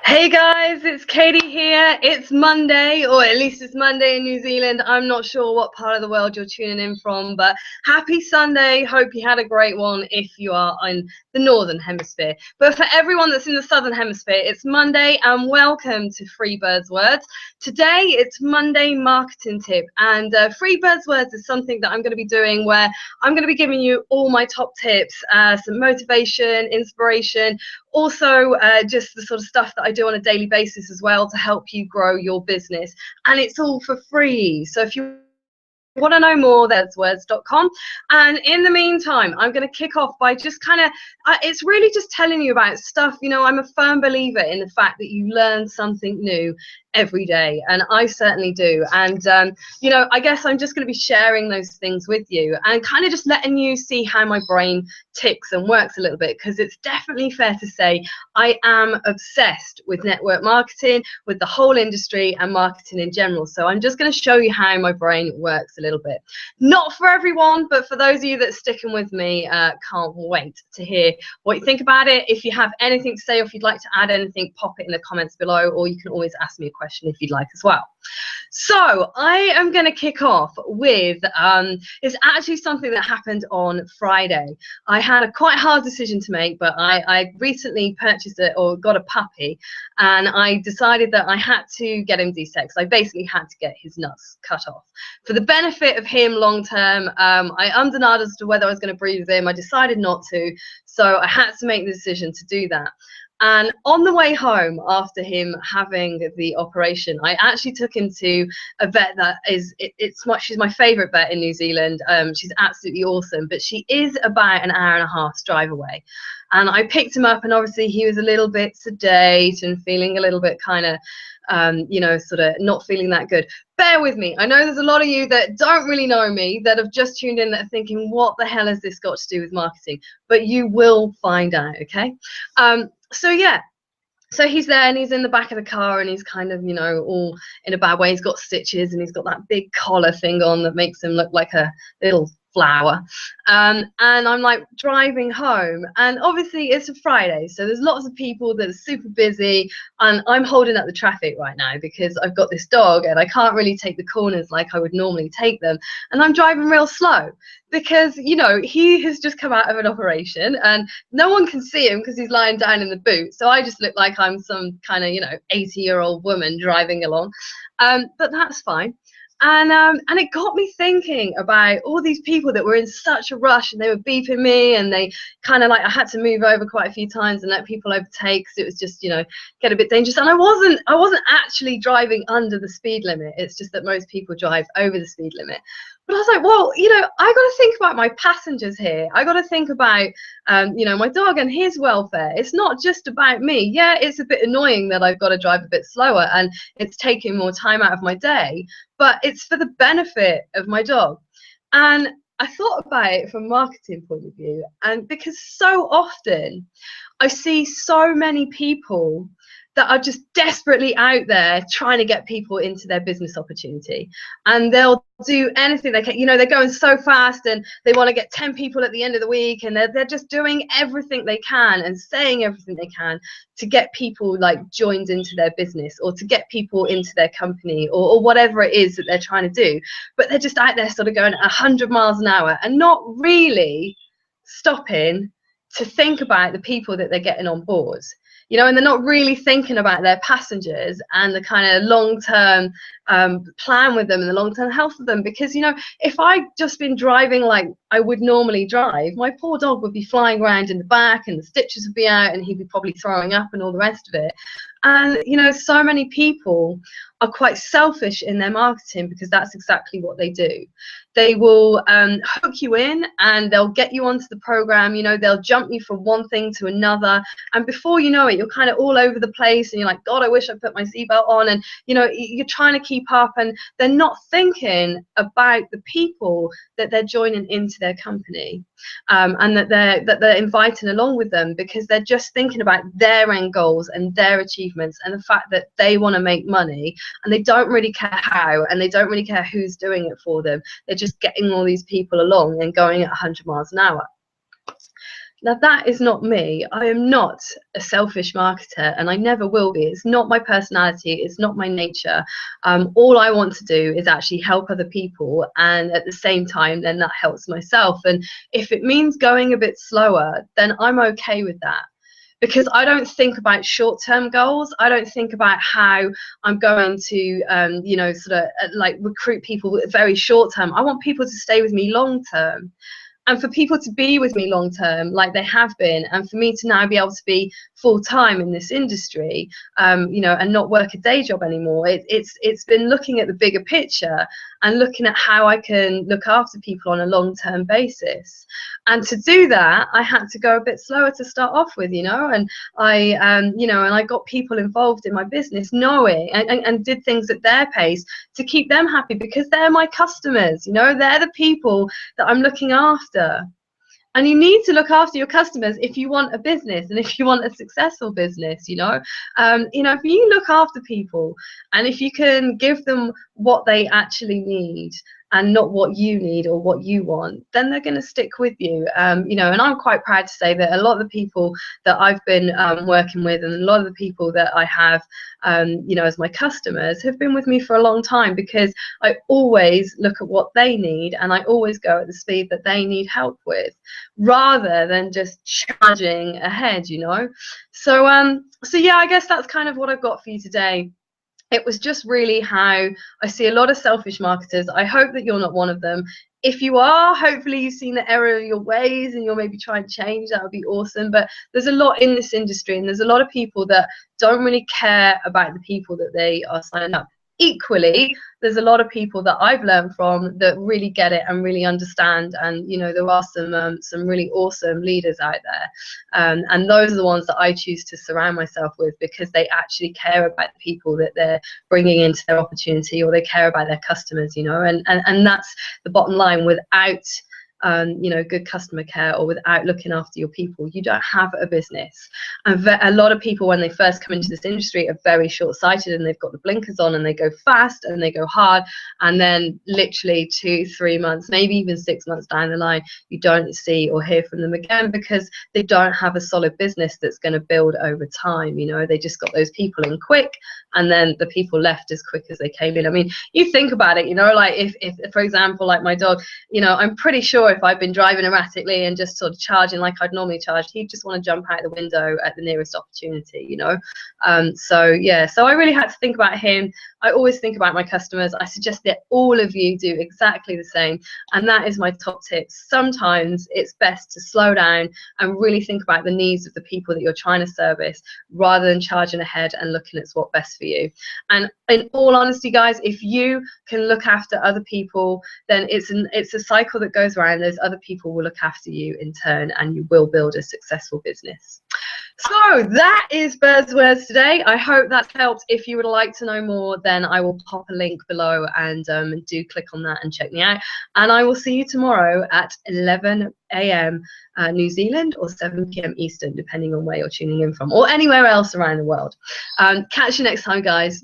Hey guys, it's Katie here. It's Monday, or at least it's Monday in New Zealand. I'm not sure what part of the world you're tuning in from, but happy Sunday. Hope you had a great one if you are in the Northern Hemisphere. But for everyone that's in the Southern Hemisphere, it's Monday and welcome to Free Birds Words. Today it's Monday Marketing Tip, and Free Birds Words is something that I'm going to be doing where I'm going to be giving you all my top tips, some motivation, inspiration, also just the sort of stuff that I do on a daily basis as well to help you grow your business, and it's all for free. So if you want to know more, there's words.com. And in the meantime, I'm going to kick off by just kind of it's really just telling you about stuff. I'm a firm believer in the fact that you learn something new every day, and I certainly do. And I guess I'm just going to be sharing those things with you and kind of just letting you see how my brain ticks and works a little bit, because it's definitely fair to say I am obsessed with network marketing, with the whole industry and marketing in general. So I'm just going to show you how my brain works a little bit. Not for everyone, but for those of you that are sticking with me, can't wait to hear what you think about it. If you have anything to say, or if you'd like to add anything, pop it in the comments below, or you can always ask me a question if you'd like as well. So I am going to kick off with it's actually something that happened on Friday. I had a quite hard decision to make, but I recently purchased it, or got a puppy, and I decided that I had to get him desexed. I basically had to get his nuts cut off for the benefit of him long term. I ummed and ahed as to whether I was going to breed with him. I decided not to, so I had to make the decision to do that. And on the way home after him having the operation, I actually took him to a vet that she's my favorite vet in New Zealand. She's absolutely awesome, but she is about an hour and a half's drive away. And I picked him up, and obviously he was a little bit sedate and feeling a little bit kind of sort of not feeling that good. Bear with me. I know there's a lot of you that don't really know me, that have just tuned in, that are thinking, what the hell has this got to do with marketing? But you will find out, okay? So yeah, so he's there, and he's in the back of the car, and he's kind of, all in a bad way. He's got stitches, and he's got that big collar thing on that makes him look like a little flower. And I'm like driving home, and obviously it's a Friday, so there's lots of people that are super busy, and I'm holding up the traffic right now because I've got this dog and I can't really take the corners like I would normally take them, and I'm driving real slow because he has just come out of an operation and no one can see him because he's lying down in the boot, so I just look like I'm some kind of 80-year-old woman driving along, but that's fine. And it got me thinking about all these people that were in such a rush, and they were beeping me, and they kind of I had to move over quite a few times and let people overtake, because it was just get a bit dangerous. And I wasn't actually driving under the speed limit. It's just that most people drive over the speed limit. But I was like, well, I got to think about my passengers here. I got to think about, my dog and his welfare. It's not just about me. Yeah, it's a bit annoying that I've got to drive a bit slower and it's taking more time out of my day, but it's for the benefit of my dog. And I thought about it from a marketing point of view, and because so often I see so many people that are just desperately out there trying to get people into their business opportunity, and they'll do anything they can. They're going so fast, and they want to get 10 people at the end of the week, and they're just doing everything they can and saying everything they can to get people joined into their business, or to get people into their company, or whatever it is that they're trying to do. But they're just out there sort of going at 100 miles an hour and not really stopping to think about the people that they're getting on board. And they're not really thinking about their passengers and the kind of long-term plan with them and the long-term health of them. Because, if I'd just been driving like I would normally drive, my poor dog would be flying around in the back, and the stitches would be out, and he'd be probably throwing up and all the rest of it. And, so many people are quite selfish in their marketing, because that's exactly what they do. They will hook you in, and they'll get you onto the program. They'll jump you from one thing to another, and before you know it, you're kind of all over the place, and you're like, God, I wish I put my seatbelt on, and you're trying to keep up, and they're not thinking about the people that they're joining into their company, and that they're inviting along with them, because they're just thinking about their end goals and their achievements, and the fact that they want to make money, and they don't really care how, and they don't really care who's doing it for them. They're just getting all these people along and going at 100 miles an hour. Now, that is not me. I am not a selfish marketer, and I never will be. It's not my personality. It's not my nature. All I want to do is actually help other people, and at the same time, then that helps myself. And if it means going a bit slower, then I'm okay with that. Because I don't think about short-term goals. I don't think about how I'm going to, you know, sort of like recruit people very short-term. I want people to stay with me long-term. And for people to be with me long term, like they have been, and for me to now be able to be full time in this industry, you know, and not work a day job anymore. It's been looking at the bigger picture and looking at how I can look after people on a long term basis. And to do that, I had to go a bit slower to start off with, you know, and you know, and I got people involved in my business, knowing and did things at their pace to keep them happy, because they're my customers, you know, they're the people that I'm looking after. And you need to look after your customers if you want a business and if you want a successful business, you know. You know, if you look after people and if you can give them what they actually need and not what you need or what you want, then they're going to stick with you. You know, and I'm quite proud to say that a lot of the people that I've been working with, and a lot of the people that I have, you know, as my customers, have been with me for a long time, because I always look at what they need and I always go at the speed that they need help with, rather than just charging ahead, you know. So so yeah, I guess that's kind of what I've got for you today. It was just really how I see a lot of selfish marketers. I hope that you're not one of them. If you are, hopefully you've seen the error of your ways and you'll maybe try and change. That would be awesome. But there's a lot in this industry, and there's a lot of people that don't really care about the people that they are signing up. Equally, there's a lot of people that I've learned from that really get it and really understand. And you know, there are some really awesome leaders out there, and those are the ones that I choose to surround myself with, because they actually care about the people that they're bringing into their opportunity, or they care about their customers, you know. And that's the bottom line. Without you know, good customer care, or without looking after your people, you don't have a business. And a lot of people, when they first come into this industry, are very short-sighted, and they've got the blinkers on, and they go fast and they go hard, and then literally 2-3 months, maybe even 6 months down the line, you don't see or hear from them again, because they don't have a solid business that's going to build over time. You know, they just got those people in quick, and then the people left as quick as they came in. I mean, you think about it, you know, like if for example, like my dog, you know, I'm pretty sure if I'd been driving erratically and just sort of charging like I'd normally charge, he'd just want to jump out the window at the nearest opportunity, you know. So yeah, so I really had to think about him. I always think about my customers. I suggest that all of you do exactly the same, and that is my top tip. Sometimes it's best to slow down and really think about the needs of the people that you're trying to service, rather than charging ahead and looking at what's best for you. And in all honesty, guys, if you can look after other people, then it's a cycle that goes around. Those other people will look after you in turn, and you will build a successful business. So that is Buzzwords today. I hope that's helped. If you would like to know more, then I will pop a link below, and do click on that and check me out. And I will see you tomorrow at 11 AM New Zealand, or 7 PM Eastern, depending on where you're tuning in from, or anywhere else around the world. Catch you next time, guys.